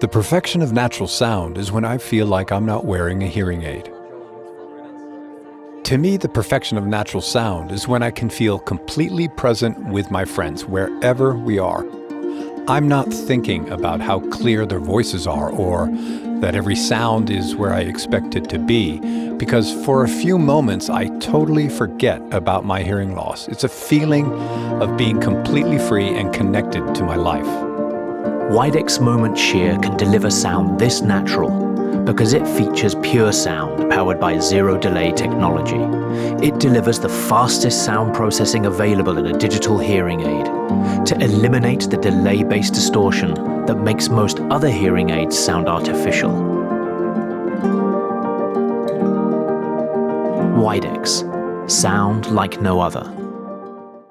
The perfection of natural sound is when I feel like I'm not wearing a hearing aid. To me, the perfection of natural sound is when I can feel completely present with my friends wherever we are. I'm not thinking about how clear their voices are or that every sound is where I expect it to be, because for a few moments I totally forget about my hearing loss. It's a feeling of being completely free and connected to my life. Widex Moment Shear can deliver sound this natural because it features PureSound powered by zero delay technology. It delivers the fastest sound processing available in a digital hearing aid to eliminate the delay-based distortion that makes most other hearing aids sound artificial. Widex, sound like no other.